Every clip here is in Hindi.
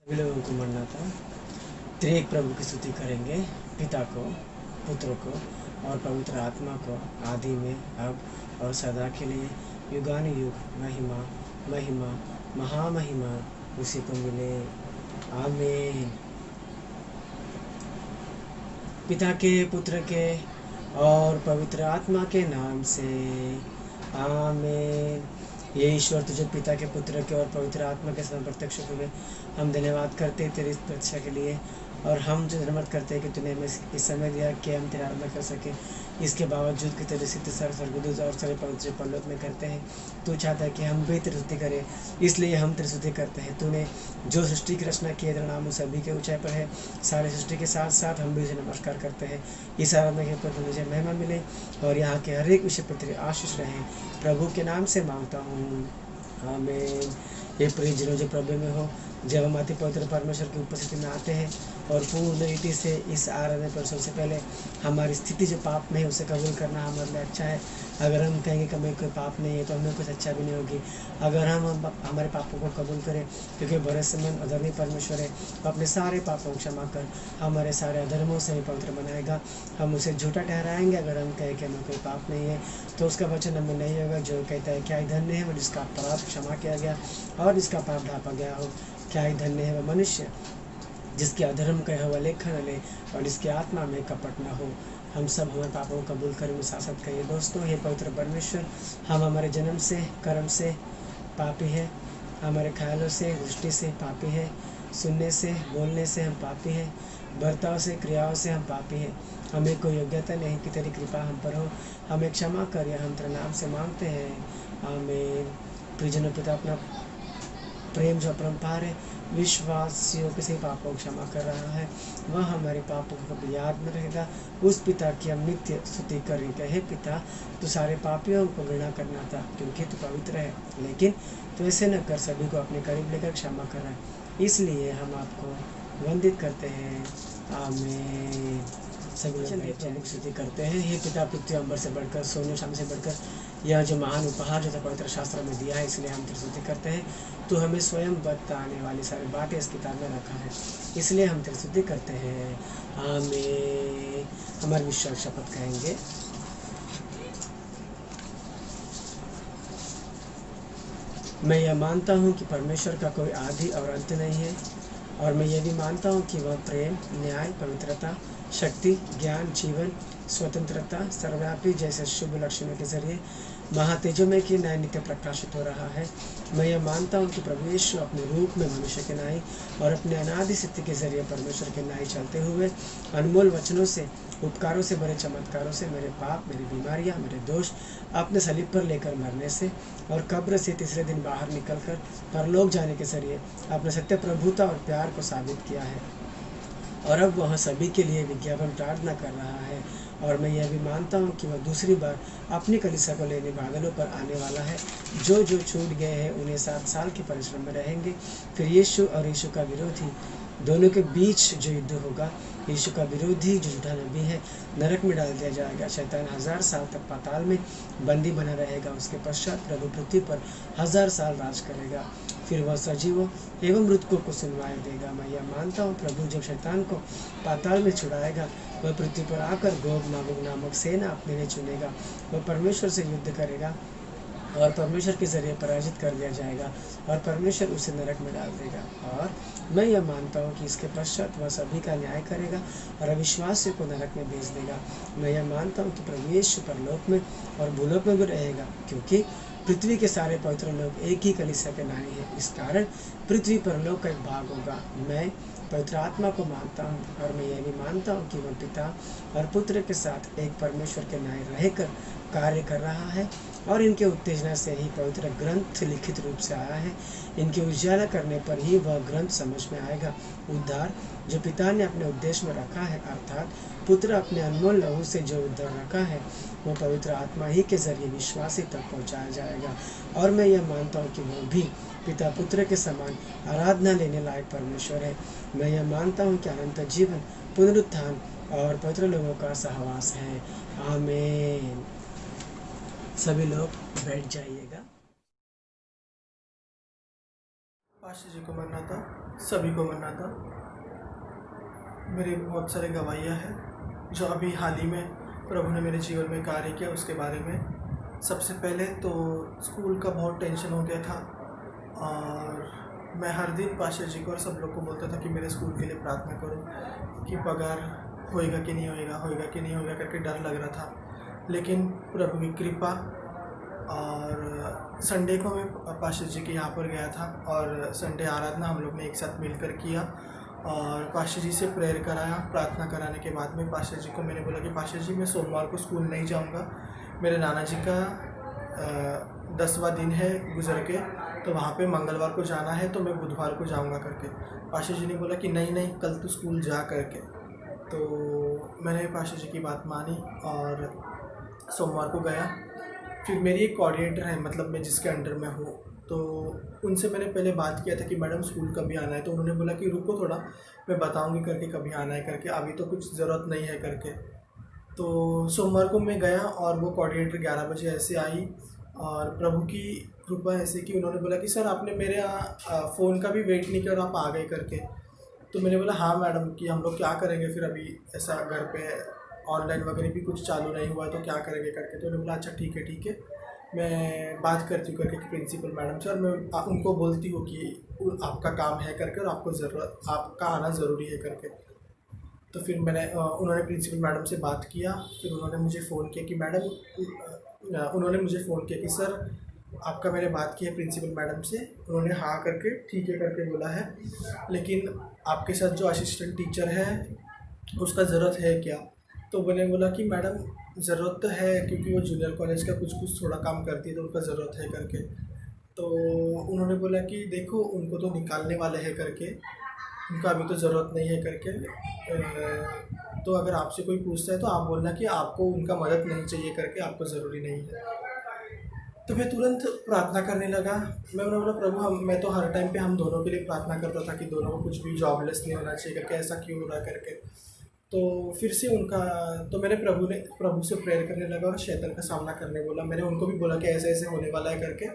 सभी लोगों को मरना था। त्रिएक प्रभु की स्तुति करेंगे, पिता को, पुत्र को और पवित्र आत्मा को, आदि में, अब और सदा के लिए, युगानुयुग महिमा महिमा महामहिमा उसी को मिले। आमीन। पिता के, पुत्र के और पवित्र आत्मा के नाम से आमीन। ये ईश्वर तुझे पिता के, पुत्र के और पवित्र आत्मा के साथ प्रत्यक्ष हुए, हम धन्यवाद करते तेरी इस प्रतीक्षा के लिए, और हम जो धन्यवाद करते हैं कि तूने हमें इस समय दिया कि हम तेरा आराधना कर सके। इसके बावजूद कि तेरे सिद्ध स्वर्गदूत और सारे पवित्र परलोक में करते हैं, तू चाहता है कि हम भी तेरी स्तुति करें, इसलिए हम तेरी स्तुति करते हैं। तूने जो सृष्टि की रचना की है, तेरा नाम उन सभी के ऊंचाई पर है। सारे सृष्टि के साथ साथ हम भी उसे नमस्कार करते हैं। इस आराधना के ऊपर मुझे महिमा मिले और यहाँ के हर एक विषय पर तेरी आशीष रहे, प्रभु के नाम से मांगता हूँ, आमीन। ये प्रियजनों जो प्रभु में हो, जब हम अति पवित्र परमेश्वर की उपस्थिति में आते हैं और पूर्ण रीति से इस आराधना पर सबसे पहले हमारी स्थिति जो पाप में है उसे कबूल करना हमारे लिए अच्छा है। अगर हम कहेंगे कि हमें कोई पाप नहीं है तो हमें कुछ अच्छा भी नहीं होगी। अगर हम हमारे पापों को कबूल करें, क्योंकि भरोसेमंद अधर्मी परमेश्वर है, वो अपने सारे पापों को क्षमा कर हमारे सारे अधर्मों से पवित्र बनाएगा। हम उसे झूठा ठहराएंगे अगर हम कहें कि हमें कोई पाप नहीं है, तो उसका वचन हमें नहीं होगा जो कहता है क्या ही धन्य है वो जिसका अपराध क्षमा किया गया और जिसका पाप ढांपा गया हो। क्या ही धन्य है वह मनुष्य जिसके अधर्म का यहोवा लेखा न ले और जिसकी आत्मा में कपट न हो। हम सब हमारे पापों को कबूल करें, शासक करिए। दोस्तों, हे पवित्र परमेश्वर, हम हमारे जन्म से, कर्म से पापी हैं, हमारे ख्यालों से, दृष्टि से पापी हैं, सुनने से, बोलने से हम पापी हैं, बर्ताव से, क्रियाओं से हम पापी हैं। हमें कोई योग्यता नहीं कि तेरी कृपा हम पर हो, हमें क्षमा कर, या हम तेरे नाम से मांगते हैं, आमीन। प्रियजनों, पिता अपना प्रेम जो अपरंपार है, विश्वासियों के सही पापों को क्षमा कर रहा है, वह हमारे पापों को कभी याद में रहेगा। उस पिता की हम नित्य स्तुति करेंगे। हे पिता, तू सारे पापियों को घृणा करना था क्योंकि तू पवित्र है, लेकिन तू ऐसे न कर, सभी को अपने करीब लेकर क्षमा कर रहा है, इसलिए हम आपको वंदित करते हैं, आमीन। सभी लोग प्रभु की स्तुति करते हैं। हे पिता, पृथ्वी अंबर से बढ़कर, सोने शाम से बढ़कर यह जो महान उपहार जो था पवित्र शास्त्र में दिया है, इसलिए हम तेरी स्तुति करते हैं। तू हमें स्वयं बताने वाली सारी बातें इस किताब में रखा है, इसलिए हम तेरी स्तुति करते हैं, आमीन। हमारे विश्वास शपथ कहेंगे। मैं यह मानता हूँ कि परमेश्वर का कोई आदि और अंत नहीं है, और मैं यह भी मानता हूँ कि वह प्रेम, न्याय, पवित्रता, शक्ति, ज्ञान, जीवन, स्वतंत्रता, सर्वव्यापी जैसे शुभ लक्षणों के जरिए महातेजोमय की न्याय नित्य प्रकाशित हो रहा है। मैं यह मानता हूँ कि प्रभु यीशु अपने रूप में मनुष्य के न्याय और अपने अनादि सिद्धि के जरिए परमेश्वर के न्याय चलते हुए अनमोल वचनों से, उपकारों से, बड़े चमत्कारों से मेरे पाप, मेरी बीमारियां, मेरे दोष अपने सलीब पर लेकर मरने से और कब्र से तीसरे दिन बाहर निकलकर परलोक जाने के जरिए अपने सत्य प्रभुता और प्यार को साबित किया है, और अब वह सभी के लिए विज्ञापन प्रार्थना कर रहा है। और मैं यह भी मानता हूँ कि वह दूसरी बार अपनी कलीसिया को लेने बादलों पर आने वाला है। जो छूट गए हैं उन्हें 7 साल के परिश्रम में रहेंगे। फिर यीशु और यीशु का विरोधी दोनों के बीच जो युद्ध होगा, यीशु का विरोधी जो झूठा नबी है नरक में डाल दिया जाएगा। शैतान 1000 साल तक पाताल में बंदी बना रहेगा। उसके पश्चात प्रभु पृथ्वी पर 1000 साल राज करेगा। फिर वह सजीवों एवं मृतकों को सुनवाई देगा। मैं यह मानता हूँ प्रभु जब शैतान को पाताल में छुड़ाएगा, वह पृथ्वी पर आकर गोग मागोग नामक सेना अपने लिए चुनेगा। वह परमेश्वर से युद्ध करेगा और परमेश्वर के जरिए पराजित कर दिया जाएगा, और परमेश्वर उसे नरक में डाल देगा। और मैं यह मानता हूँ कि इसके पश्चात वह सभी का न्याय करेगा और अविश्वासियों को नरक में भेज देगा। मैं यह मानता हूँ कि प्रभु यीशु परलोक में और भूलोक में भी रहेगा, क्योंकि पृथ्वी के सारे पवित्र लोग एक ही कलीसिया के नाई हैं। इस कारण पृथ्वी परलोक का एक भाग होगा। मैं पवित्र आत्मा को मानता हूँ, और मैं यह भी मानता हूँ कि वह पिता और पुत्र के साथ एक परमेश्वर के न्याय रहकर कार्य कर रहा है, और इनके उत्तेजना से ही पवित्र ग्रंथ लिखित रूप से आया है। इनके उजाला करने पर ही वह ग्रंथ समझ में आएगा। उद्धार जो पिता ने अपने उद्देश्य में रखा है, अर्थात पुत्र अपने अनमोल लहू से जो उद्धार रखा है, वह पवित्र आत्मा ही के जरिए विश्वासी तक पहुँचाया जाएगा। और मैं यह मानता हूँ कि वह भी पिता पुत्र के समान आराधना लेने लायक परमेश्वर है। मैं यह मानता हूँ कि अनंत जीवन, पुनरुत्थान और पवित्र लोगों का सहवास है, आमीन। सभी लोग बैठ जाइएगा। पास्टर जी को मरना था। सभी को मनाता। मेरे बहुत सारे गवाहियाँ हैं जो अभी हाल ही में प्रभु ने मेरे जीवन में कार्य किया उसके बारे में। सबसे पहले तो स्कूल का बहुत टेंशन हो गया था और मैं हर दिन पास्टर जी को और सब लोग को बोलता था कि मेरे स्कूल के लिए प्रार्थना करो कि पगार होएगा कि नहीं होएगा, होएगा कि नहीं होएगा करके डर लग रहा था। लेकिन प्रभु की कृपा और संडे को मैं पास्टर जी के यहाँ पर गया था और संडे आराधना हम लोग ने एक साथ मिलकर किया और पास्टर जी से प्रेयर कराया। प्रार्थना कराने के बाद में पास्टर जी को मैंने बोला कि पास्टर जी मैं सोमवार को स्कूल नहीं जाऊँगा, मेरे नाना जी का 10वां दिन है गुजर के, तो वहाँ पे मंगलवार को जाना है तो मैं बुधवार को जाऊँगा करके। पास्टर जी ने बोला कि नहीं नहीं कल तो स्कूल जा करके। तो मैंने पास्टर जी की बात मानी और सोमवार को गया। फिर मेरी एक कोऑर्डिनेटर है, मतलब मैं जिसके अंडर में हूँ, तो उनसे मैंने पहले बात किया था कि मैडम स्कूल कभी आना है, तो उन्होंने बोला कि रुको थोड़ा मैं बताऊँगी करके कभी आना है करके, अभी तो कुछ ज़रूरत नहीं है करके। तो सोमवार को मैं गया और वो कोऑर्डिनेटर 11 बजे ऐसे आई और प्रभु की कृपा ऐसे कि उन्होंने बोला कि सर आपने मेरे फ़ोन का भी वेट नहीं किया और आप आ गए करके। तो मैंने बोला हाँ मैडम कि हम लोग क्या करेंगे फिर, अभी ऐसा घर पे ऑनलाइन वगैरह भी कुछ चालू नहीं हुआ तो क्या करेंगे करके। तो उन्होंने बोला अच्छा ठीक है मैं बात करती हूँ करके प्रिंसिपल मैडम से और मैं उनको बोलती हूँ कि आपका काम है करके और आपका आना ज़रूरी है करके। तो फिर उन्होंने प्रिंसिपल मैडम से बात किया। फिर उन्होंने मुझे फ़ोन किया कि सर आपका मैंने बात की है प्रिंसिपल मैडम से, उन्होंने हाँ करके ठीक है करके बोला है, लेकिन आपके साथ जो असिस्टेंट टीचर है उसका ज़रूरत है क्या। तो मैंने बोला कि मैडम ज़रूरत तो है क्योंकि वो जूनियर कॉलेज का कुछ थोड़ा काम करती है तो उनका ज़रूरत है करके। तो उन्होंने बोला कि देखो उनको तो निकालने वाले हैं करके, उनका अभी तो ज़रूरत नहीं है करके। तो अगर आपसे कोई पूछता है तो आप बोलना कि आपको उनका मदद नहीं चाहिए करके, आपको ज़रूरी नहीं है। तो मैं तुरंत प्रार्थना करने लगा। मैंने बोला प्रभु मैं तो हर टाइम पे हम दोनों के लिए प्रार्थना करता था कि दोनों को कुछ भी जॉबलेस नहीं होना चाहिए करके, ऐसा क्यों हो रहा करके। तो फिर से तो मैंने प्रभु से प्रेयर करने लगा और शैतान का सामना करने बोला। मैंने उनको भी बोला कि ऐसे ऐसे होने वाला है करके,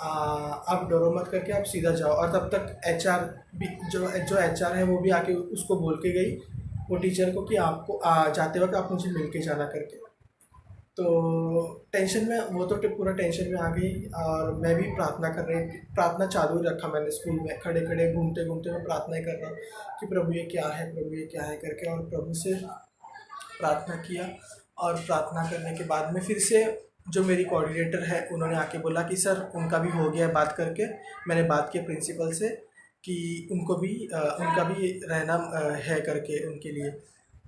आप डरो मत करके आप सीधा जाओ। और तब तक एचआर भी जो एचआर है वो भी आके उसको बोल के गई वो टीचर को कि आपको जाते वक्त आप मुझे मिल के जाना करके। तो टेंशन में वो तो पूरा टेंशन में आ गई और मैं भी प्रार्थना चालू ही रखा मैंने। स्कूल में खड़े खड़े घूमते घूमते मैं प्रार्थना ही कर रहा कि प्रभु ये क्या है, प्रभु ये क्या है करके। और प्रभु से प्रार्थना किया और प्रार्थना करने के बाद में फिर से जो मेरी कोऑर्डिनेटर है उन्होंने आके बोला कि सर उनका भी हो गया बात करके। मैंने बात की प्रिंसिपल से कि उनका भी रहना है करके उनके लिए।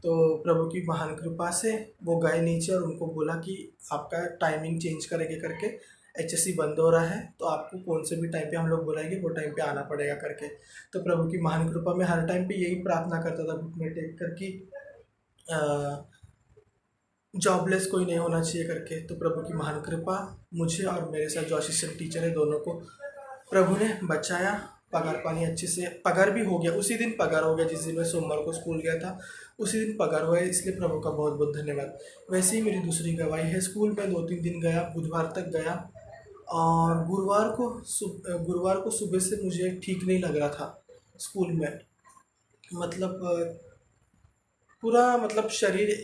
तो प्रभु की महान कृपा से वो गए नीचे और उनको बोला कि आपका टाइमिंग चेंज करेंगे करके, एचएससी बंद हो रहा है तो आपको कौन से भी टाइम पे हम लोग बुलाएंगे वो टाइम पे आना पड़ेगा करके। तो प्रभु की महान कृपा में हर टाइम पे यही प्रार्थना करता था घुटने टेक कर कि जॉबलेस कोई नहीं होना चाहिए करके। तो प्रभु की महान कृपा मुझे और मेरे साथ जो असिस्टेंट टीचर है दोनों को प्रभु ने बचाया। पगार भी हो गया, उसी दिन पगार हो गया जिस दिन मैं सोमवार को स्कूल गया था, उसी दिन पगार हुआ है, इसलिए प्रभु का बहुत बहुत धन्यवाद। वैसे ही मेरी दूसरी गवाही है, स्कूल में 2-3 दिन गया, बुधवार तक गया और गुरुवार को सुबह से मुझे ठीक नहीं लग रहा था स्कूल में। मतलब पूरा शरीर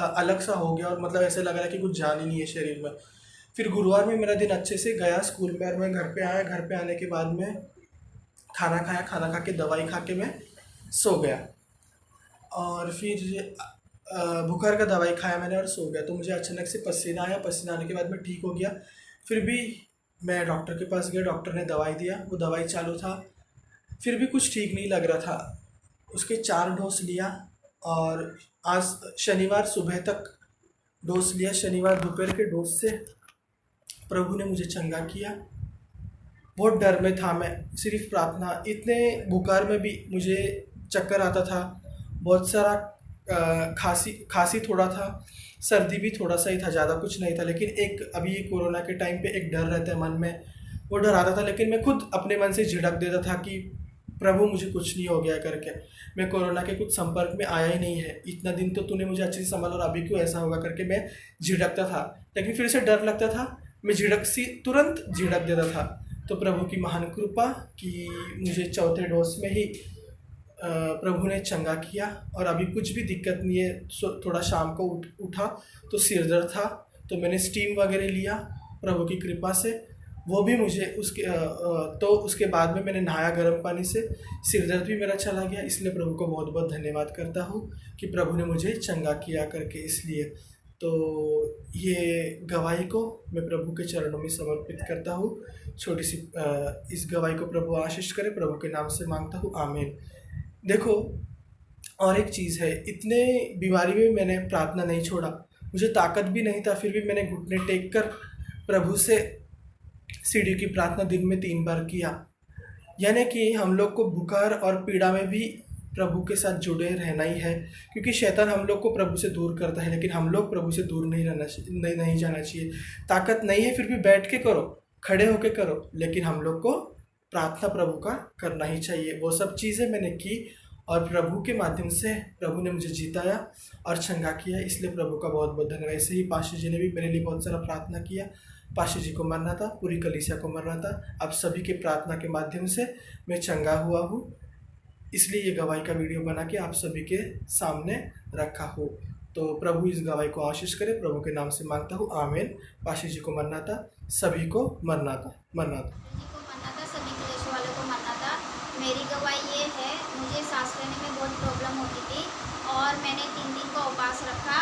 अलग सा हो गया और मतलब ऐसे लग रहा है कि कुछ जान ही नहीं है शरीर में। फिर गुरुवार में मेरा दिन अच्छे से गया स्कूल में और मैं घर पे आया। घर पे आने के बाद में खाना खाया, खाना खा के दवाई खा के मैं सो गया और फिर बुखार का दवाई खाया मैंने और सो गया। तो मुझे अचानक से पसीना आया, पसीना आने के बाद मैं ठीक हो गया। फिर भी मैं डॉक्टर के पास गया, डॉक्टर ने दवाई दिया, वो दवाई चालू था, फिर भी कुछ ठीक नहीं लग रहा था। उसके 4 डोज लिया और आज शनिवार सुबह तक डोज लिया। शनिवार दोपहर के डोज से प्रभु ने मुझे चंगा किया। बहुत डर में था मैं, सिर्फ प्रार्थना। इतने बुखार में भी मुझे चक्कर आता था, बहुत सारा खांसी थोड़ा था, सर्दी भी थोड़ा सा ही था, ज़्यादा कुछ नहीं था। लेकिन एक अभी कोरोना के टाइम पे एक डर रहता है मन में, वो डर आता था। लेकिन मैं खुद अपने मन से झिड़क देता था कि प्रभु मुझे कुछ नहीं हो गया करके। मैं कोरोना के कुछ संपर्क में आया ही नहीं है, इतना दिन तो तूने मुझे अच्छे से संभाला और अभी क्यों ऐसा होगा करके मैं झिड़कता था। लेकिन फिर से डर लगता था, मैं तुरंत झिड़क देता था। तो प्रभु की महान कृपा कि मुझे चौथे डोज में ही प्रभु ने चंगा किया और अभी कुछ भी दिक्कत नहीं है। थोड़ा शाम को उठा तो सिर दर्द था, तो मैंने स्टीम वगैरह लिया प्रभु की कृपा से, वो भी मुझे तो उसके बाद में मैंने नहाया गर्म पानी से, सिर दर्द भी मेरा चला गया। इसलिए प्रभु को बहुत बहुत धन्यवाद करता हूँ कि प्रभु ने मुझे चंगा किया करके। इसलिए तो ये गवाही को मैं प्रभु के चरणों में समर्पित करता हूँ। छोटी सी इस गवाही को प्रभु आशीष करे, प्रभु के नाम से मांगता हूँ, आमीन। देखो, और एक चीज़ है, इतने बीमारी में मैंने प्रार्थना नहीं छोड़ा, मुझे ताकत भी नहीं था, फिर भी मैंने घुटने टेक कर प्रभु से सीढ़ी की प्रार्थना दिन में 3 बार किया। यानी कि हम लोग को बुखार और पीड़ा में भी प्रभु के साथ जुड़े रहना ही है, क्योंकि शैतान हम लोग को प्रभु से दूर करता है, लेकिन हम लोग प्रभु से दूर नहीं जाना चाहिए। ताकत नहीं है फिर भी बैठ के करो, खड़े होके करो, लेकिन हम लोग को प्रार्थना प्रभु का करना ही चाहिए। वो सब चीज़ें मैंने की और प्रभु के माध्यम से प्रभु ने मुझे जिताया और चंगा किया, इसलिए प्रभु का बहुत बहुत धन्यवाद। ऐसे ही पास्टर जी ने भी मेरे लिए बहुत सारा प्रार्थना किया। पास्टर जी को मरना था, पूरी कलीसिया को मरना था, अब सभी के प्रार्थना के माध्यम से मैं चंगा हुआ हूँ। इसलिए ये गवाही का वीडियो बना के आप सभी के सामने रखा हो। तो प्रभु इस गवाही को आशीष करे, प्रभु के नाम से मांगता हूँ, आमीन। पास्टर जी को मरना था, सभी को मरना था। सभी कलेश वालों को मरना था। मेरी गवाही ये है, मुझे सांस लेने में बहुत प्रॉब्लम होती थी और मैंने 3 दिन का उपवास रखा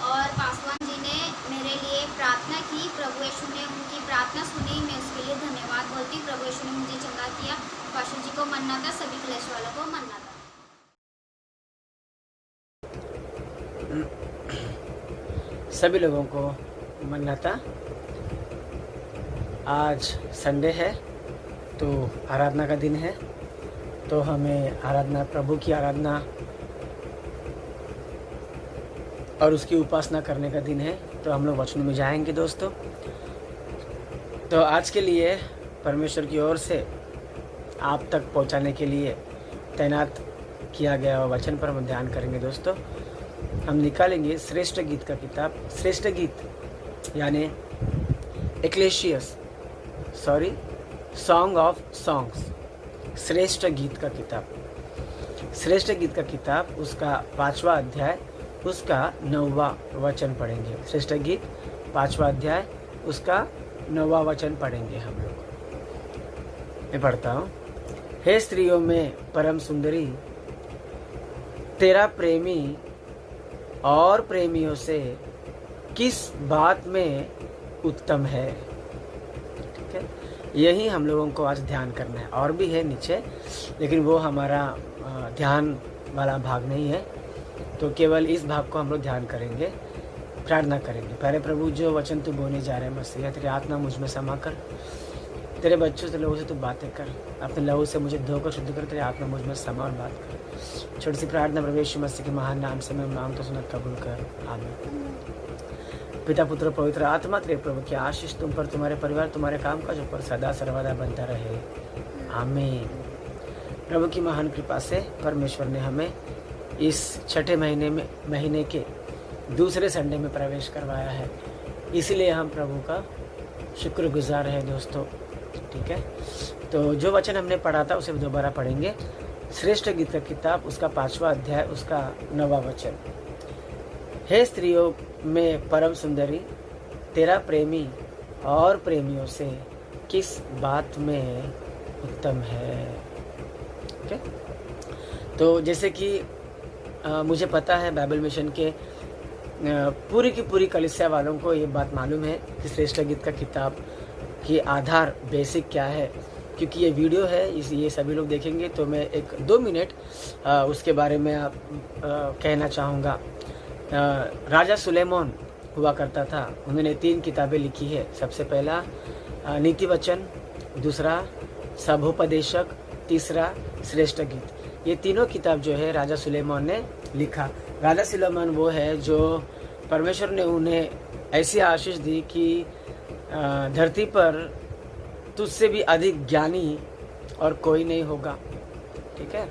और पासवान जी ने मेरे लिए प्रार्थना की। प्रभु यीशु ने उनकी प्रार्थना सुनी, मैं उसके लिए धन्यवाद बोलती। प्रभु यीशु ने मुझे चंगा किया। पास्टर जी को मरना था, सभी कलेश वालों को मरना था। सभी लोगों को मरना था। आज संडे है तो आराधना का दिन है, तो हमें आराधना, प्रभु की आराधना और उसकी उपासना करने का दिन है। तो हम लोग वचन में जाएंगे दोस्तों। तो आज के लिए परमेश्वर की ओर से आप तक पहुंचाने के लिए तैनात किया गया वचन पर हम ध्यान करेंगे दोस्तों। हम निकालेंगे श्रेष्ठ गीत का किताब, श्रेष्ठ गीत यानी सॉन्ग ऑफ सॉन्ग्स, श्रेष्ठ गीत का किताब, श्रेष्ठ गीत का किताब, उसका 5वां अध्याय, उसका 9वां वचन पढ़ेंगे। श्रेष्ठ गीत 5वां अध्याय, उसका 9वां वचन पढ़ेंगे हम लोग। मैं पढ़ता हूँ। हे स्त्रियों में परम सुंदरी, तेरा प्रेमी और प्रेमियों से किस बात में उत्तम है। ठीक है, यही हम लोगों को आज ध्यान करना है। और भी है नीचे, लेकिन वो हमारा ध्यान वाला भाग नहीं है, तो केवल इस भाग को हम लोग ध्यान करेंगे, प्रार्थना करेंगे। पहले प्रभु, जो वचन तू बोलने जा रहे हैं मसीहा, तेरी आत्मा मुझ में समा कर, तेरे बच्चों से, लोगों से तू बातें कर, अपने लहू से मुझे धोकर शुद्ध कर, तेरी आत्मा मुझ में समा और बात कर। छोटी सी प्रार्थना प्रभु यीशु मसीह के महान नाम से मैं मांगता, सुना, कबूल कर, आमीन। पिता, पुत्र, पवित्र आत्मा, तेरे प्रभु की आशीष तुम पर, तुम्हारे परिवार, तुम्हारे कामकाज पर सदा सर्वदा बनता रहे, आमीन। प्रभु की महान कृपा से परमेश्वर ने हमें इस छठे महीने के दूसरे संडे में प्रवेश करवाया है, इसलिए हम प्रभु का शुक्रगुजार हैं दोस्तों। ठीक है, तो जो वचन हमने पढ़ा था उसे दोबारा पढ़ेंगे। श्रेष्ठ गीत का किताब, उसका 5वां अध्याय, उसका 9वां वचन। हे स्त्रियों में परम सुंदरी, तेरा प्रेमी और प्रेमियों से किस बात में उत्तम है। ठीक है, तो जैसे कि मुझे पता है बाइबल मिशन के पूरी की पूरी कलीसिया वालों को ये बात मालूम है कि श्रेष्ठ गीत का किताब की आधार बेसिक क्या है, क्योंकि ये वीडियो है, ये सभी लोग देखेंगे। तो मैं 1-2 मिनट उसके बारे में कहना चाहूँगा। राजा सुलेमान हुआ करता था, उन्होंने 3 किताबें लिखी है। सबसे पहला नीति वचन, दूसरा सभोपदेशक, तीसरा श्रेष्ठ गीत। ये तीनों किताब जो है राजा सुलेमान ने लिखा। राजा सुलेमान वो है जो परमेश्वर ने उन्हें ऐसी आशीष दी कि धरती पर तुझसे भी अधिक ज्ञानी और कोई नहीं होगा। ठीक है,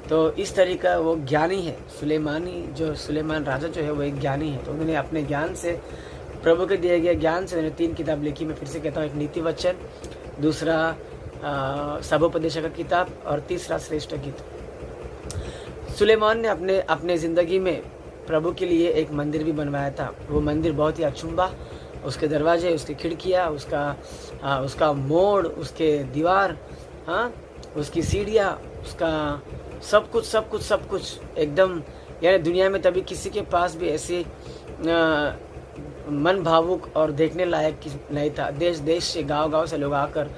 तो इस तरीका वो ज्ञानी है। सुलेमान राजा जो है वो एक ज्ञानी है। तो उन्होंने अपने ज्ञान से, प्रभु के दिए गए ज्ञान से उन्होंने 3 किताब लिखी। मैं फिर से कहता हूँ, एक नीति वचन, दूसरा सभोपदेशक का किताब, और तीसरा श्रेष्ठ गीत। सुलेमान ने अपने अपने ज़िंदगी में प्रभु के लिए एक मंदिर भी बनवाया था। वो मंदिर बहुत ही अचुम्बा, उसके दरवाजे, उसकी खिड़कियाँ, उसका मोड़, उसके दीवार, हाँ, उसकी सीढ़ियाँ, उसका सब कुछ एकदम, यानी दुनिया में तभी किसी के पास भी ऐसी मन भावुक और देखने लायक नहीं था। देश देश से, गांव से लोग आकर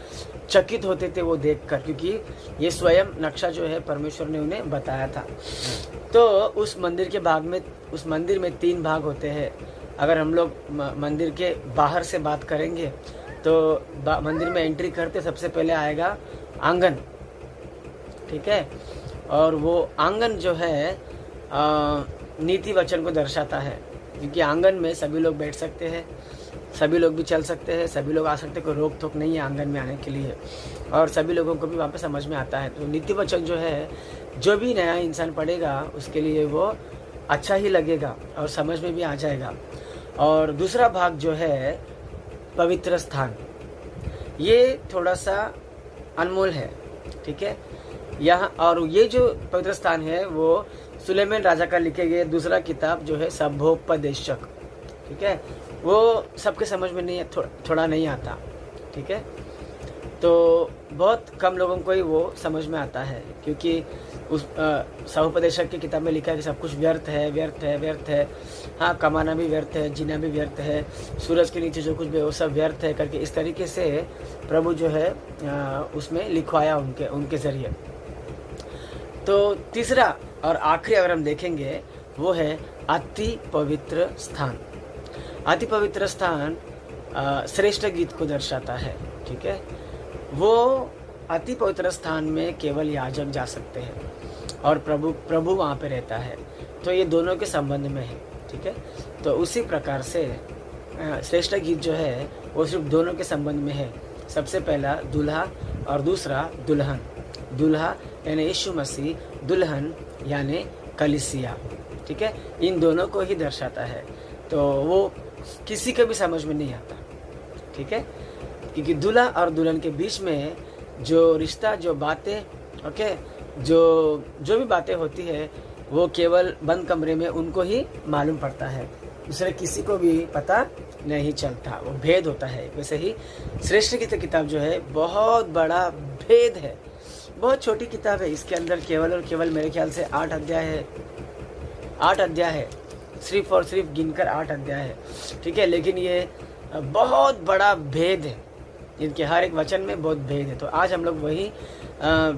चकित होते थे वो देखकर, क्योंकि ये स्वयं नक्शा जो है परमेश्वर ने उन्हें बताया था। तो उस मंदिर में 3 भाग होते हैं। अगर हम लोग मंदिर के बाहर से बात करेंगे तो मंदिर में एंट्री करते सबसे पहले आएगा आंगन, ठीक है। और वो आंगन जो है नीति वचन को दर्शाता है, क्योंकि आंगन में सभी लोग बैठ सकते हैं, सभी लोग भी चल सकते हैं, सभी लोग आ सकते हैं, कोई रोक टोक नहीं है आंगन में आने के लिए, और सभी लोगों को भी वहाँ पे समझ में आता है। तो नीति वचन जो है, जो भी नया इंसान पढ़ेगा उसके लिए वो अच्छा ही लगेगा और समझ में भी आ जाएगा। और दूसरा भाग जो है पवित्र स्थान, ये थोड़ा सा अनमोल है, ठीक है। यहाँ और ये जो पवित्र स्थान है वो सुलेमान राजा का लिखे गए दूसरा किताब जो है सभोपदेशक, ठीक है। वो सबके समझ में नहीं, थोड़ा नहीं आता, ठीक है। तो बहुत कम लोगों को ही वो समझ में आता है, क्योंकि उस सभोपदेशक की किताब में लिखा है कि सब कुछ व्यर्थ है, हाँ, कमाना भी व्यर्थ है, जीना भी व्यर्थ है, सूरज के नीचे जो कुछ भी वो सब व्यर्थ है करके, इस तरीके से प्रभु जो है उसमें लिखवाया उनके ज़रिए। तो तीसरा और आखिरी अगर हम देखेंगे वो है अति पवित्र स्थान। अति पवित्र स्थान श्रेष्ठ गीत को दर्शाता है, ठीक है। वो अति पवित्र स्थान में केवल याजक जा सकते हैं और प्रभु वहाँ पे रहता है। तो ये दोनों के संबंध में है, ठीक है। तो उसी प्रकार से श्रेष्ठ गीत जो है वो सिर्फ दोनों के संबंध में है। सबसे पहला दूल्हा और दूसरा दुल्हन। दूल्हा यानी यीशु मसीह, दुल्हन यानी कलीसिया, ठीक है। इन दोनों को ही दर्शाता है। तो वो किसी को भी समझ में नहीं आता, ठीक है, क्योंकि दूल्हा और दुल्हन के बीच में जो रिश्ता, जो बातें, ओके, जो भी बातें होती है वो केवल बंद कमरे में उनको ही मालूम पड़ता है, दूसरे किसी को भी पता नहीं चलता, वो भेद होता है। वैसे ही श्रेष्ठ गीत किताब जो है बहुत बड़ा भेद है, बहुत छोटी किताब है। इसके अंदर केवल और केवल मेरे ख्याल से 8 अध्याय है, 8 अध्याय है, सिर्फ और सिर्फ गिनकर 8 अध्याय है, ठीक है। लेकिन ये बहुत बड़ा भेद है, इनके हर एक वचन में बहुत भेद है। तो आज हम लोग वही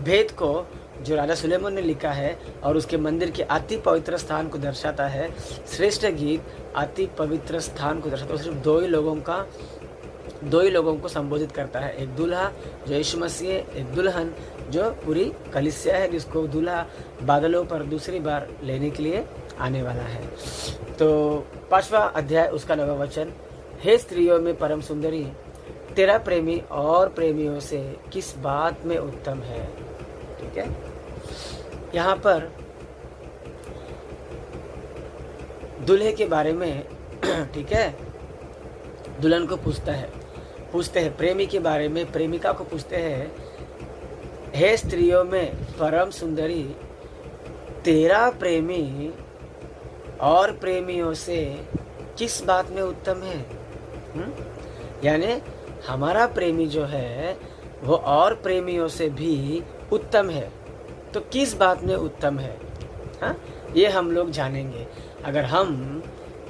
भेद को जो राजा सुलेमान ने लिखा है और उसके मंदिर के अति पवित्र स्थान को दर्शाता है, श्रेष्ठ गीत अति पवित्र स्थान को दर्शाता है। सिर्फ दो ही लोगों को संबोधित करता है, एक दूल्हा जो यीशु मसीह है, एक दुल्हन जो पूरी कलीसिया है, जिसको दूल्हा बादलों पर दूसरी बार लेने के लिए आने वाला है। तो 5वां अध्याय उसका 9वां वचन, हे स्त्रियों में परम सुंदरी, तेरा प्रेमी और प्रेमियों से किस बात में उत्तम है, ठीक है। यहाँ पर दूल्हे के बारे में, ठीक है, दुल्हन को पूछते हैं, प्रेमी के बारे में प्रेमिका को पूछते हैं, हे स्त्रियों में परम सुंदरी, तेरा प्रेमी और प्रेमियों से किस बात में उत्तम है। यानी हमारा प्रेमी जो है वो और प्रेमियों से भी उत्तम है, तो किस बात में उत्तम है, हाँ, ये हम लोग जानेंगे। अगर हम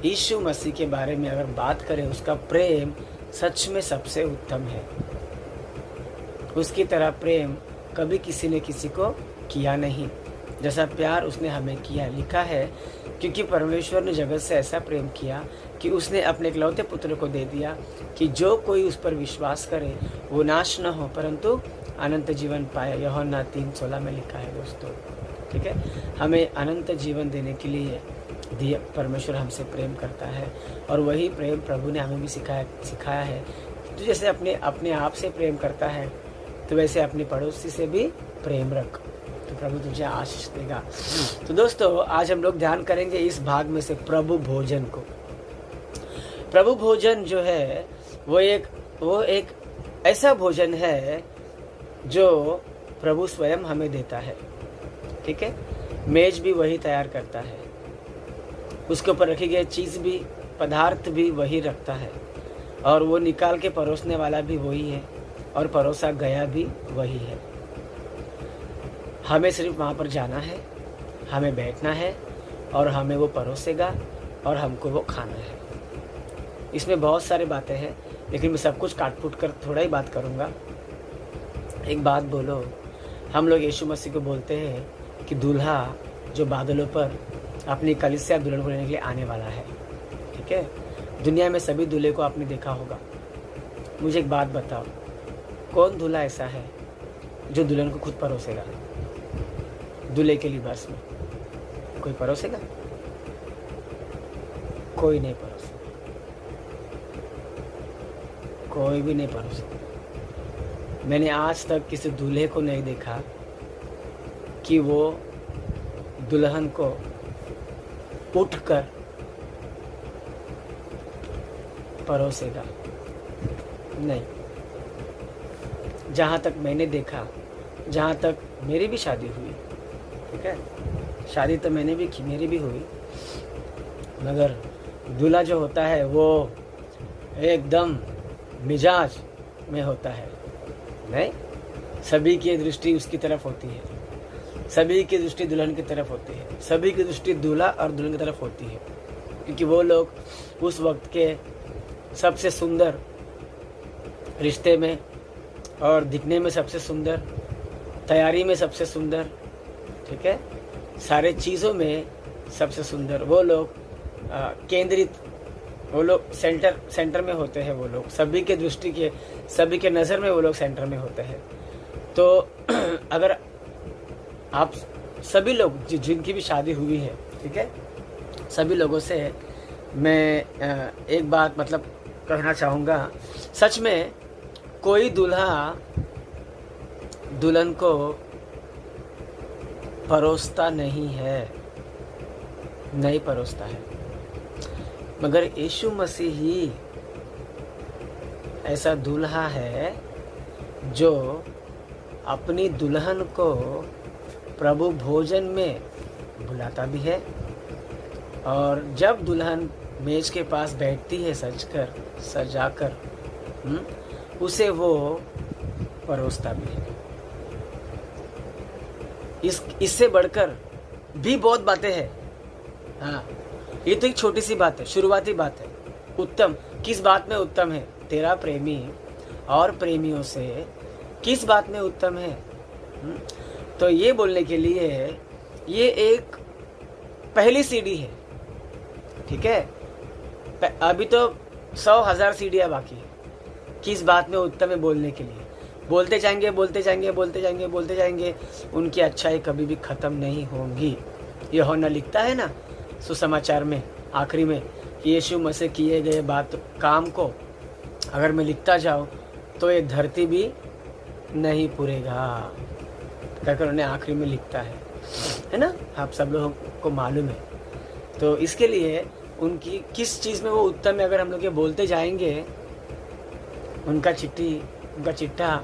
यीशु मसीह के बारे में अगर बात करें, उसका प्रेम सच में सबसे उत्तम है। उसकी तरह प्रेम कभी किसी ने किसी को किया नहीं, जैसा प्यार उसने हमें किया। लिखा है, क्योंकि परमेश्वर ने जगत से ऐसा प्रेम किया कि उसने अपने इकलौते पुत्र को दे दिया, कि जो कोई उस पर विश्वास करे वो नाश न हो परंतु अनंत जीवन पाए। यूहन्ना 3:16 में लिखा है दोस्तों, ठीक है। हमें अनंत जीवन देने के लिए परमेश्वर हमसे प्रेम करता है, और वही प्रेम प्रभु ने हमें भी सिखाया है। तो जैसे अपने आप से प्रेम करता है, तो वैसे अपने पड़ोसी से भी प्रेम रख, तो प्रभु तुझे आशीष देगा। तो दोस्तों, आज हम लोग ध्यान करेंगे इस भाग में से प्रभु भोजन को। प्रभु भोजन जो है वो एक ऐसा भोजन है जो प्रभु स्वयं हमें देता है। ठीक है, मेज भी वही तैयार करता है, उसके ऊपर रखी गई चीज़ भी, पदार्थ भी वही रखता है, और वो निकाल के परोसने वाला भी वही है, और परोसा गया भी वही है। हमें सिर्फ वहाँ पर जाना है, हमें बैठना है, और हमें वो परोसेगा और हमको वो खाना है। इसमें बहुत सारी बातें हैं, लेकिन मैं सब कुछ काट फूट कर थोड़ा ही बात करूँगा। एक बात बोलो, हम लोग यीशु मसीह को बोलते हैं कि दूल्हा जो बादलों पर अपनी कलीसिया दुल्हन को लेने के लिए आने वाला है। ठीक है, दुनिया में सभी दूल्हे को आपने देखा होगा। मुझे एक बात बताओ, कौन दूल्हा ऐसा है जो दुल्हन को खुद परोसेगा? दूल्हे के लिबास में कोई परोसेगा? कोई नहीं परोसेगा, कोई भी नहीं परोसेगा। मैंने आज तक किसी दूल्हे को नहीं देखा कि वो दुल्हन को उठकर परोसेगा, नहीं। जहाँ तक मैंने देखा, जहाँ तक मेरी भी शादी हुई, ठीक है, शादी तो मैंने भी की, मेरी भी हुई, मगर दूल्हा जो होता है वो एकदम मिजाज में होता है, नहीं। सभी की दृष्टि उसकी तरफ होती है, सभी की दृष्टि दुल्हन की तरफ होती है, सभी की दृष्टि दूल्हा और दुल्हन की तरफ होती है, क्योंकि वो लोग उस वक्त के सबसे सुंदर रिश्ते में और दिखने में सबसे सुंदर, तैयारी में सबसे सुंदर, ठीक है, सारे चीज़ों में सबसे सुंदर वो लोग केंद्रित, वो लोग सेंटर में होते हैं। वो लोग सभी के दृष्टि के, सभी के नज़र में वो लोग सेंटर में होते हैं। तो अगर आप सभी लोग जिनकी भी शादी हुई है, ठीक है, सभी लोगों से मैं एक बात मतलब कहना चाहूँगा, सच में कोई दूल्हा दुल्हन को परोसता नहीं है, नहीं परोसता है, मगर यीशु मसीह ही ऐसा दूल्हा है जो अपनी दुल्हन को प्रभु भोजन में बुलाता भी है, और जब दुल्हन मेज के पास बैठती है सजाकर उसे वो परोसता भी है। इससे बढ़कर भी बहुत बातें हैं। हाँ, ये तो एक छोटी सी बात है, शुरुआती बात है। उत्तम किस बात में उत्तम है? तेरा प्रेमी और प्रेमियों से किस बात में उत्तम है? तो ये बोलने के लिए ये एक पहली सीढ़ी है, ठीक है। अभी तो 100,000 सीढ़ियाँ बाकी है किस बात में उत्तम है बोलने के लिए। बोलते जाएंगे, बोलते जाएंगे, बोलते जाएंगे, बोलते जाएंगे, उनकी अच्छाई कभी भी ख़त्म नहीं होंगी। यूहन्ना लिखता है ना सुसमाचार में आखिरी में कि यीशु मसीह किए गए बात काम को अगर मैं लिखता जाऊँ तो ये धरती भी नहीं पूरेगा, कहकर उन्हें आखिरी में लिखता है ना, आप सब लोगों को मालूम है। तो इसके लिए उनकी किस चीज़ में वो उत्तम है अगर हम लोग ये बोलते जाएंगे, उनका चिट्ठा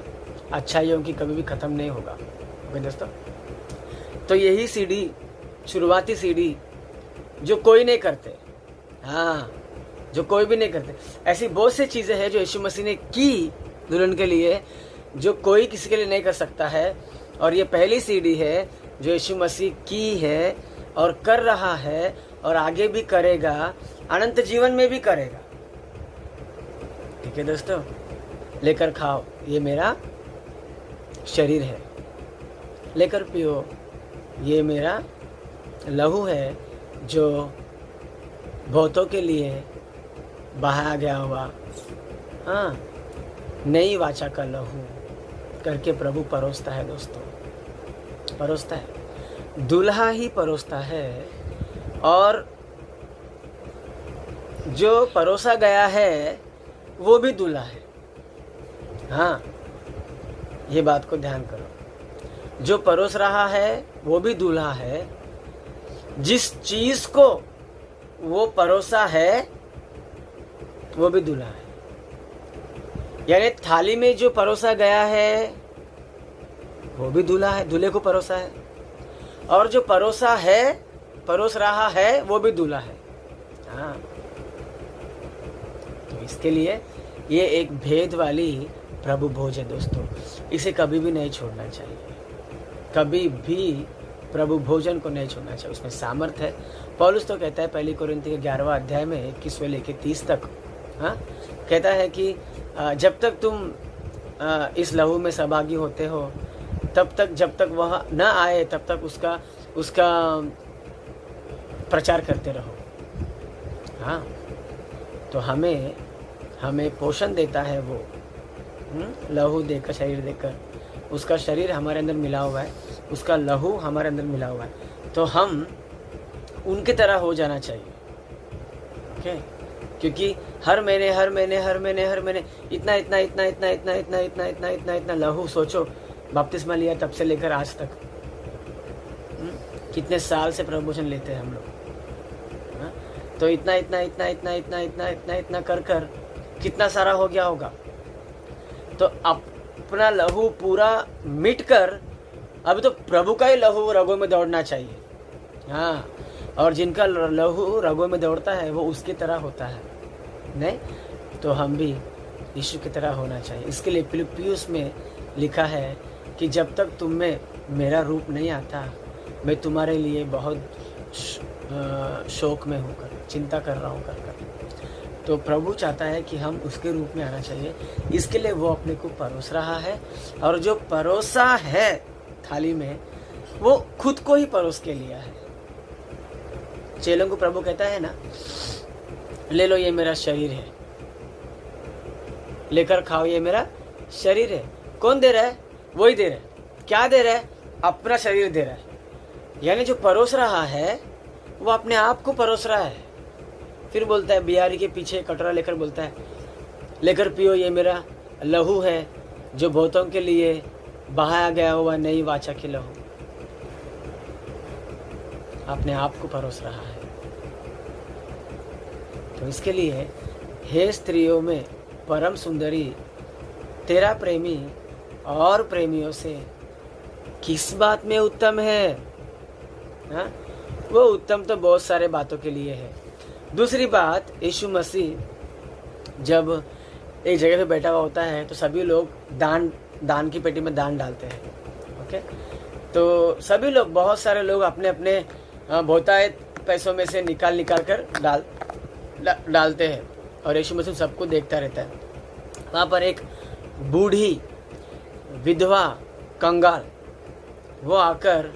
अच्छाइयों की कभी भी ख़त्म नहीं होगा। ओके दोस्तों, तो यही सीढ़ी, शुरुआती सीढ़ी जो कोई नहीं करते, हाँ, जो कोई भी नहीं करते। ऐसी बहुत सी चीज़ें हैं जो यीशु मसीह ने की दुल्हन के लिए, जो कोई किसी के लिए नहीं कर सकता है, और ये पहली सीढ़ी है जो यीशु मसीह की है और कर रहा है और आगे भी करेगा, अनंत जीवन में भी करेगा। ठीक है दोस्तों, लेकर खाओ, ये मेरा शरीर है, लेकर पियो, ये मेरा लहू है जो बहुतों के लिए बहाया गया हुआ, हाँ, नई वाचा का लहू करके प्रभु परोसता है दोस्तों, परोसता है, दूल्हा ही परोसता है। और जो परोसा गया है वो भी दूल्हा है। हाँ, ये बात को ध्यान करो, जो परोस रहा है वो भी दूल्हा है, जिस चीज को वो परोसा है वो भी दूल्हा है। यानी थाली में जो परोसा गया है वो भी दूल्हा है, दूल्हे को परोसा है, और जो परोस रहा है वो भी दूल्हा है। हाँ, तो इसके लिए ये एक भेद वाली प्रभु भोज है दोस्तों, इसे कभी भी नहीं छोड़ना चाहिए, कभी भी प्रभु भोजन को नहीं छोड़ना चाहिए। उसमें सामर्थ्य है। पौलुस तो कहता है पहली कोरिन्थियों के 11वां अध्याय में 21वें लेके 30 तक, हाँ, कहता है कि जब तक तुम इस लहू में सहभागी होते हो तब तक, जब तक वह न आए तब तक उसका प्रचार करते रहो। हाँ, तो हमें पोषण देता है वो, लहू देकर, शरीर देकर। उसका शरीर हमारे अंदर मिला हुआ है, उसका लहू हमारे अंदर मिला हुआ है, तो हम उनकी तरह हो जाना चाहिए। ओके, क्योंकि हर महीने इतना लहू, सोचो बपतिस्मा लिया तब से लेकर आज तक कितने साल से प्रभु भोजन लेते हैं हम लोग। तो इतना कर कितना सारा हो गया होगा। तो अपना लहू पूरा मिट कर अभी तो प्रभु का ही लहू रगों में दौड़ना चाहिए। हाँ, और जिनका लहू रगों में दौड़ता है वो उसकी तरह होता है। नहीं तो हम भी यीशु की तरह होना चाहिए। इसके लिए फिलिप्पियुस में लिखा है कि जब तक तुम में मेरा रूप नहीं आता, मैं तुम्हारे लिए बहुत शोक में होकर चिंता कर रहा हूँ कर। तो प्रभु चाहता है कि हम उसके रूप में आना चाहिए। इसके लिए वो अपने को परोस रहा है, और जो परोसा है थाली में वो खुद को ही परोस के लिया है। चेलों को प्रभु कहता है ना, ले लो ये मेरा शरीर है, लेकर खाओ ये मेरा शरीर है। कौन दे रहा है? वही दे रहा है। क्या दे रहा है? अपना शरीर दे रहा है। यानी जो परोस रहा है वो अपने आप को परोस रहा है। फिर बोलता है, बिहारी के पीछे कटोरा लेकर बोलता है, लेकर पियो ये मेरा लहू है जो बहुतों के लिए बहाया गया हुआ नई वाचा के लहू। अपने आप को परोस रहा है। तो इसके लिए, हे स्त्रियों में परम सुंदरी, तेरा प्रेमी और प्रेमियों से किस बात में उत्तम है? हाँ? वो उत्तम तो बहुत सारे बातों के लिए है। दूसरी बात, यीशु मसीह जब एक जगह पे बैठा हुआ होता है तो सभी लोग दान की पेटी में दान डालते हैं। ओके, तो सभी लोग, बहुत सारे लोग अपने अपने बहुतायत पैसों में से निकाल कर डालते हैं, और यीशु मसीह सबको देखता रहता है। वहाँ पर एक बूढ़ी विधवा कंगाल वो आकर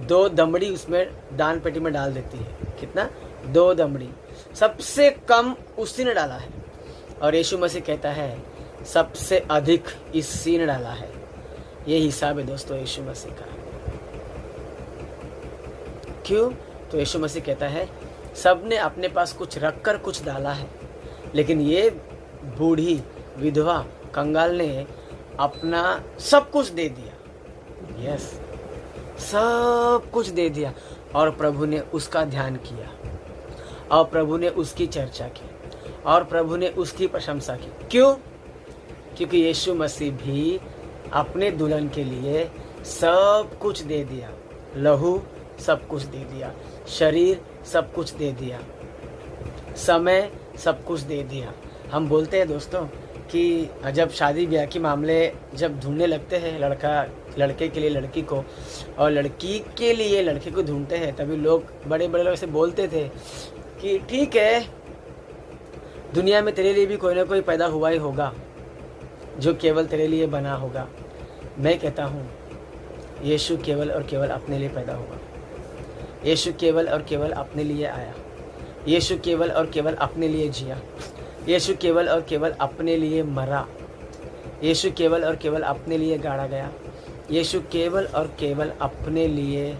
2 दमड़ी उसमें दान पेटी में डाल देती है। कितना? 2 दमड़ी। सबसे कम उसी ने डाला है, और यीशु मसीह कहता है सबसे अधिक इसी ने डाला है। ये हिसाब है दोस्तों यीशु मसीह का। क्यों? तो यीशु मसीह कहता है सबने अपने पास कुछ रखकर कुछ डाला है, लेकिन ये बूढ़ी विधवा कंगाल ने अपना सब कुछ दे दिया। यस, सब कुछ दे दिया, और प्रभु ने उसका ध्यान किया, और प्रभु ने उसकी चर्चा की, और प्रभु ने उसकी प्रशंसा की। क्यों? क्योंकि यीशु मसीह भी अपने दुल्हन के लिए सब कुछ दे दिया। लहू सब कुछ दे दिया, शरीर सब कुछ दे दिया, समय सब कुछ दे दिया। हम बोलते हैं दोस्तों कि जब शादी ब्याह के मामले जब ढूंढने लगते हैं, लड़के के लिए लड़की को और लड़की के लिए लड़के को ढूंढते हैं, तभी लोग बड़े लोग ऐसे बोलते थे कि ठीक है, दुनिया में तेरे लिए भी कोई ना कोई पैदा हुआ ही होगा जो केवल तेरे लिए बना होगा। मैं कहता हूँ यीशु केवल और केवल अपने लिए पैदा हुआ। यीशु केवल और केवल अपने लिए आया। यीशु केवल और केवल अपने लिए जिया। यीशु केवल और केवल अपने लिए मरा। यीशु केवल और केवल अपने लिए गाड़ा गया। यीशु केवल और केवल अपने लिए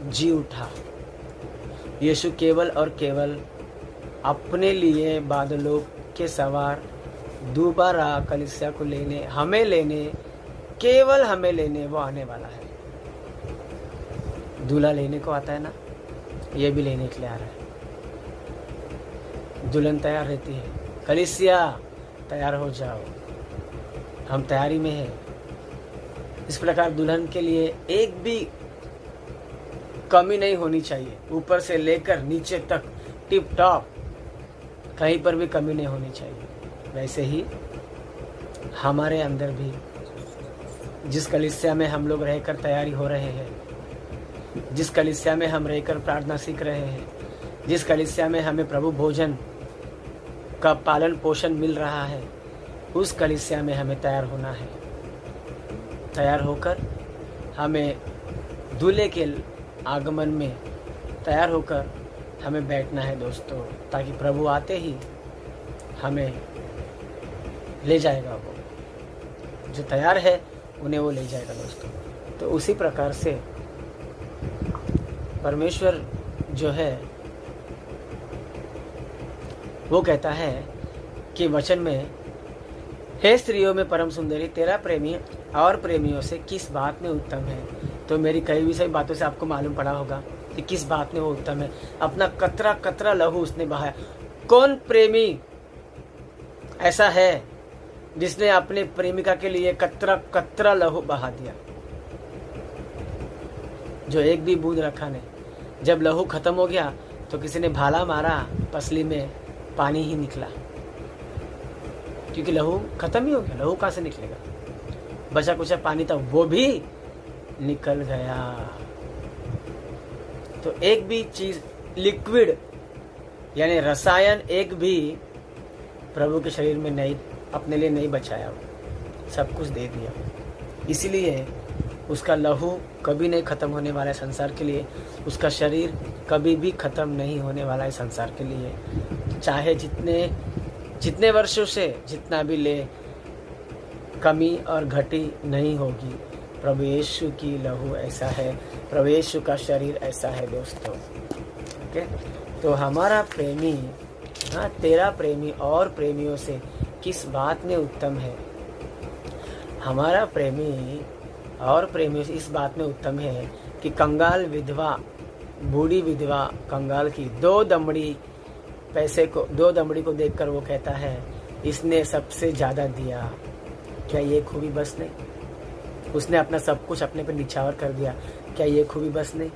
जी उठा। यीशु केवल और केवल अपने लिए बादलों के सवार दोबारा कलीसिया को लेने, हमें लेने, केवल हमें लेने वो आने वाला है। दूल्हा लेने को आता है ना, ये भी लेने के लिए आ रहा है। दुल्हन तैयार रहती है, कलीसिया तैयार हो जाओ, हम तैयारी में हैं। इस प्रकार दुल्हन के लिए एक भी कमी नहीं होनी चाहिए, ऊपर से लेकर नीचे तक टिप टॉप, कहीं पर भी कमी नहीं होनी चाहिए। वैसे ही हमारे अंदर भी जिस कलीसिया में हम लोग रहकर तैयारी हो रहे हैं, जिस कलीसिया में हम रहकर प्रार्थना सीख रहे हैं, जिस कलीसिया में हमें प्रभु भोजन का पालन पोषण मिल रहा है, उस कलीसिया में हमें तैयार होना है। तैयार होकर हमें दूल्हे के आगमन में तैयार होकर हमें बैठना है दोस्तों, ताकि प्रभु आते ही हमें ले जाएगा। वो जो तैयार है उन्हें वो ले जाएगा दोस्तों। तो उसी प्रकार से परमेश्वर जो है वो कहता है कि वचन में, हे स्त्रियों में परम सुंदरी, तेरा प्रेमी और प्रेमियों से किस बात में उत्तम है। तो मेरी कई भी सभी बातों से आपको मालूम पड़ा होगा कि किस बात में वो उत्तम है। अपना कतरा कतरा लहू उसने बहाया। कौन प्रेमी ऐसा है जिसने अपने प्रेमिका के लिए कतरा कतरा लहू बहा दिया? जो एक भी बूंद रखा नहीं। जब लहू खत्म हो गया तो किसी ने भाला मारा, पसली में पानी ही निकला, क्योंकि लहू खत्म ही हो गया। लहू कहाँ से निकलेगा? बचा कुचा पानी था वो भी निकल गया। तो एक भी चीज लिक्विड यानी रसायन एक भी प्रभु के शरीर में नहीं, अपने लिए नहीं बचाया, सब कुछ दे दिया। इसीलिए उसका लहू कभी नहीं खत्म होने वाला है संसार के लिए। उसका शरीर कभी भी खत्म नहीं होने वाला है संसार के लिए। चाहे जितने वर्षों से जितना भी ले, कमी और घटी नहीं होगी। प्रभु यीशु की लहू ऐसा है, प्रभु यीशु का शरीर ऐसा है दोस्तों। ओके, तो हमारा प्रेमी, हाँ, तेरा प्रेमी और प्रेमियों से किस बात में उत्तम है? हमारा प्रेमी और प्रेमियों से इस बात में उत्तम है कि कंगाल विधवा, बूढ़ी विधवा कंगाल की दो दमड़ी को देखकर वो कहता है, इसने सबसे ज्यादा दिया। क्या ये खूबी बस नहीं? उसने अपना सब कुछ अपने पर निछावर कर दिया। क्या ये खूबी बस नहीं?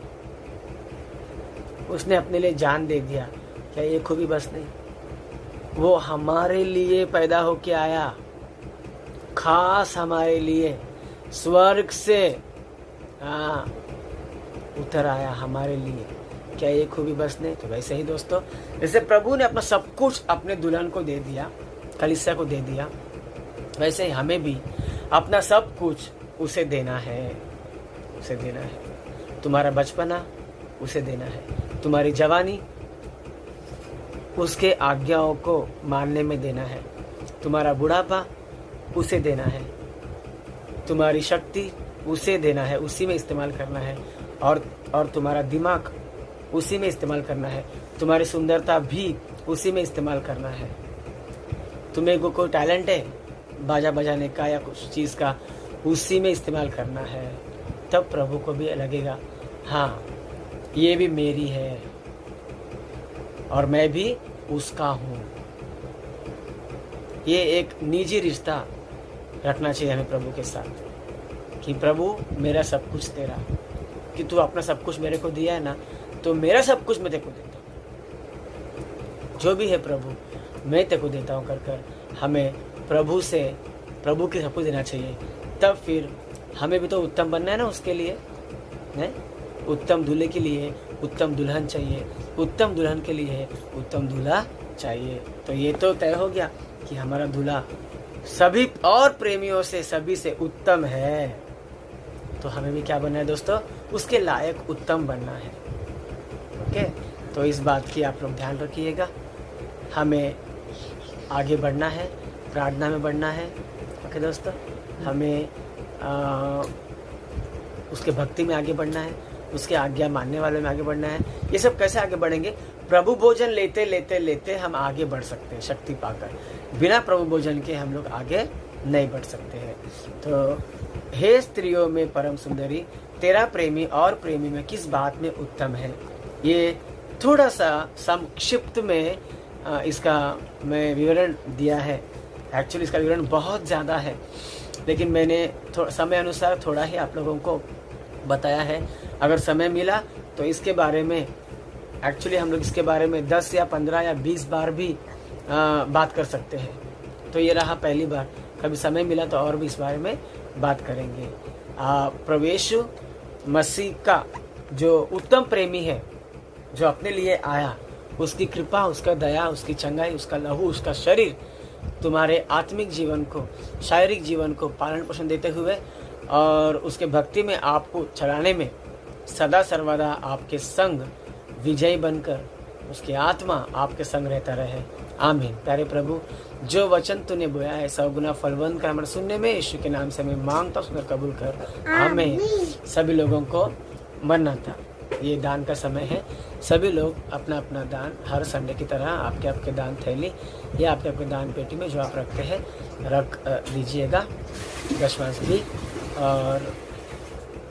उसने अपने लिए जान दे दिया। क्या ये खूबी बस नहीं? वो हमारे लिए पैदा होके आया, खास हमारे लिए स्वर्ग से उतर आया हमारे लिए। क्या ये खूबी बस नहीं? तो वैसे ही दोस्तों, जैसे प्रभु ने अपना सब कुछ अपने दुल्हन को दे दिया, कलीसिया को दे दिया, वैसे ही हमें भी अपना सब कुछ उसे देना है। उसे देना है। तुम्हारा बचपना उसे देना है, तुम्हारी जवानी उसके आज्ञाओं को मानने में देना है, तुम्हारा बुढ़ापा उसे देना है, तुम्हारी शक्ति उसे देना है, उसी में इस्तेमाल करना है, और तुम्हारा दिमाग उसी में इस्तेमाल करना है, तुम्हारी सुंदरता भी उसी में इस्तेमाल करना है। तुम्हें को कोई टैलेंट है बाजा बजाने का या कुछ चीज़ का, उसी में इस्तेमाल करना है। तब प्रभु को भी लगेगा, हाँ ये भी मेरी है और मैं भी उसका हूँ। ये एक निजी रिश्ता रखना चाहिए हमें प्रभु के साथ कि प्रभु मेरा सब कुछ तेरा, कि तू अपना सब कुछ मेरे को दिया है ना, तो मेरा सब कुछ मैं तेरे को देता हूँ। जो भी है प्रभु मैं तेरे को देता हूँ कर हमें प्रभु की सब कुछ देना चाहिए। तब फिर हमें भी तो उत्तम बनना है ना उसके लिए, नहीं? उत्तम दूल्हे के लिए उत्तम दुल्हन चाहिए, उत्तम दुल्हन के लिए उत्तम दूल्हा चाहिए। तो ये तो तय हो गया कि हमारा दूल्हा सभी और प्रेमियों से सभी से उत्तम है। तो हमें भी क्या बनना है दोस्तों? उसके लायक उत्तम बनना है। ओके, तो इस बात की आप लोग ध्यान रखिएगा। हमें आगे बढ़ना है, प्रार्थना में बढ़ना है। ओके दोस्तों, हमें उसके भक्ति में आगे बढ़ना है, उसके आज्ञा मानने वालों में आगे बढ़ना है। ये सब कैसे आगे बढ़ेंगे? प्रभु भोजन लेते लेते लेते हम आगे बढ़ सकते हैं शक्ति पाकर। बिना प्रभु भोजन के हम लोग आगे नहीं बढ़ सकते हैं। तो हे स्त्रियों में परम सुंदरी, तेरा प्रेमी और प्रेमी में किस बात में उत्तम है? ये थोड़ा सा संक्षिप्त में इसका मैं विवरण दिया है। एक्चुअली इसका विवरण बहुत ज़्यादा है, लेकिन मैंने समय अनुसार थोड़ा ही आप लोगों को बताया है। अगर समय मिला तो इसके बारे में एक्चुअली हम लोग इसके बारे में 10 या 15 या 20 बार भी बात कर सकते हैं। तो ये रहा पहली बार, कभी समय मिला तो और भी इस बारे में बात करेंगे। प्रभु यीशु मसीह का जो उत्तम प्रेमी है, जो अपने लिए आया, उसकी कृपा, उसका दया, उसकी चंगाई, उसका लहू, उसका शरीर तुम्हारे आत्मिक जीवन को, शारीरिक जीवन को पालन पोषण देते हुए और उसके भक्ति में आपको चलाने में सदा सर्वदा आपके संग विजयी बनकर उसकी आत्मा आपके संग रहता रहे। आमीन। प्यारे प्रभु, जो वचन तूने बोया है 100 गुना फलवंत कर हमारे सुनने में, यीशु के नाम से मैं मांगता हूँ, सुनकर कबूल कर। आमीन। सभी लोगों को मरना था, ये दान का समय है। सभी लोग अपना अपना दान हर संडे की तरह आपके दान थैली या आपके दान पेटी में जो आप रखते हैं रख दीजिएगा, दशमांश भी। और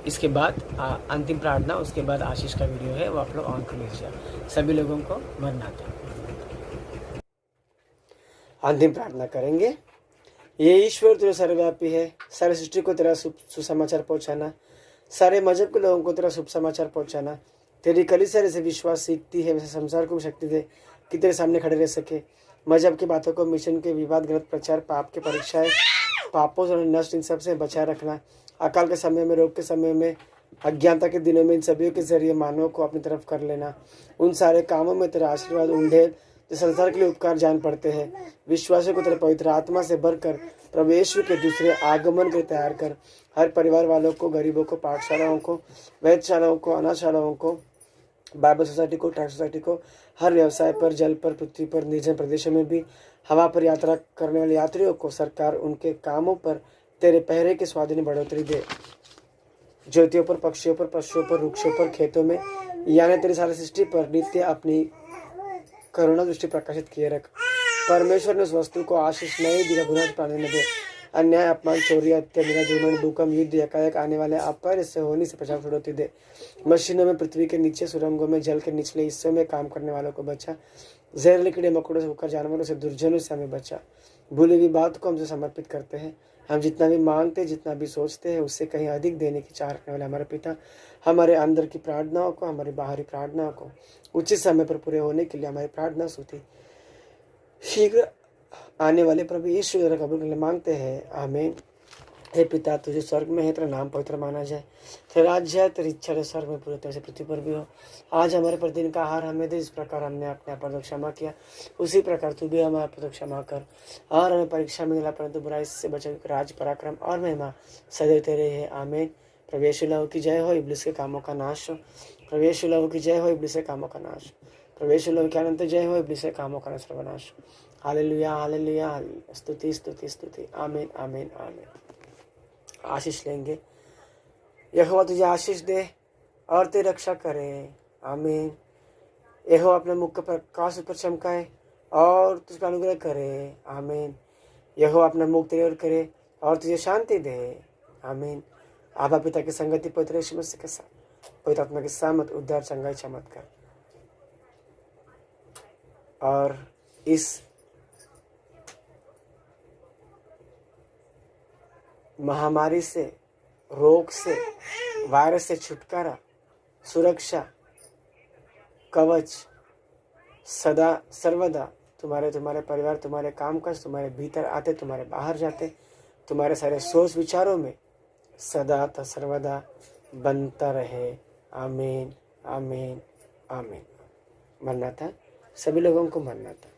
इसके बाद अंतिम प्रार्थना, उसके बाद आशीष का वीडियो है, वो आप लोग ऑन कर लीजिए। सभी लोगों को मरना था। अंतिम प्रार्थना करेंगे। ये ईश्वर तेरा सर्वव्यापी है, सारे सृष्टि को तेरा सुसमाचार पहुंचाना, सारे मजहब के लोगों को तेरा शुभ समाचार पहुंचाना। तेरी कलीसिया से विश्वास सीखती है, वैसे संसार को भी शक्ति दे कि तेरे सामने खड़े रह सके। मजहब की बातों को, मिशन के विवाद, गलत प्रचार, पाप के परीक्षाएं, पापों से नष्ट, इन सब से बचाए रखना। अकाल के समय में, रोग के समय में, अज्ञानता के दिनों में इन सभी के जरिए मानव को अपनी तरफ कर लेना। उन सारे कामों में तेरा आशीर्वाद उंडेल जो संसार के लिए उपकार जान पड़ते हैं। विश्वासियों को तेरे पवित्र आत्मा से भरकर प्रभु यीशु के दूसरे आगमन के तैयार कर। हर परिवार वालों को, गरीबों को, पाठशालाओं को, वैधशालाओं को, अनाथशालाओं को, बाइबल सोसाइटी को, ट्रैक सोसाइटी को, हर व्यवसाय पर, जल पर, पृथ्वी पर, निर्जन प्रदेशों में भी हवा पर यात्रा करने वाले यात्रियों को सरकार उनके कामों पर तेरे पहरे के स्वाधीन बढ़ोतरी दे। ज्योतियों पर, पक्षियों पर, पशुओं पर, वृक्षों पर, खेतों में, यानी तेरी सारी सृष्टि पर नित्य अपनी करुणा दृष्टि प्रकाशित किए रख। परमेश्वर ने उस वस्तु को आशीष नहीं दी, गुनाह प्राणी न दे। अन्याय, अपमान, चोरी, हत्या, बिना जुर्माने, भूकंप, युद्ध, एकाएक आने वाले अपार से होने से बचाव बढ़ोतरी दे। मशीनों में, पृथ्वी के नीचे, सुरंगों में, जल के निचले हिस्सों में काम करने वालों को बचा। जहरीले कीड़े मकोड़ों से होकर जानवरों से, दुर्जनों से हमें बचा। भूली हुई बात को हमसे समर्पित करते हैं। हम जितना भी मांगते, जितना भी सोचते हैं, उससे कहीं अधिक देने की चाह रखने वाले हमारे पिता, हमारे अंदर की प्रार्थनाओं को, हमारी बाहरी प्रार्थनाओं को उचित समय पर पूरे होने के लिए हमारी प्रार्थना स्तुति शीघ्र आने वाले प्रभु यीशु द्वारा कबूल करने मांगते हैं। आमीन। हे पिता, तुझे स्वर्ग में है, तेरा नाम पवित्र माना जाए, तेरा राज्य है, तेरी इच्छा है स्वर्ग में पूरी तरह से पृथ्वी पर भी हो। आज हमारे प्रतिदिन का आहार हमें दे, जिस प्रकार हमने अपने आप क्षमा किया उसी प्रकार तू भी हमारे पर क्षमा कर। और हमें परीक्षा में मिला, परंतु बुराई से बचाव, राज, पराक्रम और महिमा सदैव तेरे है। आमीन। प्रभु यीशु लहू की जय हो, इब्लिस के कामों का नाश हो। प्रभु यीशु लहू की जय हो, इब्लिस के कामों का नाश। प्रभु यीशु लहू की अनंत जय हो, इब्लिस के कामों का सर्वनाश। Hallelujah, hallelujah, hallelujah. स्तुति, स्तुति, स्तुति। आमीन, आमीन, आमीन। आशीष लेंगे। यहोवा तुझे आशीष दे और तेरी रक्षा करे। आमीन। यहोवा अपने मुख का प्रकाश ऊपर चमकाए और तुझको अनुग्रह करे। आमीन। यहोवा अपना मुख तेरी ओर करे और तुझे शांति दे। आमीन। आबा पिता की संगति, पवित्र यीशु मसीह के साथ, पवित्र आत्मा की सामत, उद्धार, चंगाई, चमत्कार और इस महामारी से, रोग से, वायरस से छुटकारा, सुरक्षा, कवच सदा सर्वदा तुम्हारे परिवार, तुम्हारे कामकाज, तुम्हारे भीतर आते, तुम्हारे बाहर जाते, तुम्हारे सारे सोच विचारों में सदा सर्वदा बनता रहे। आमीन, आमीन, आमीन। मरना था, सभी लोगों को मरना था।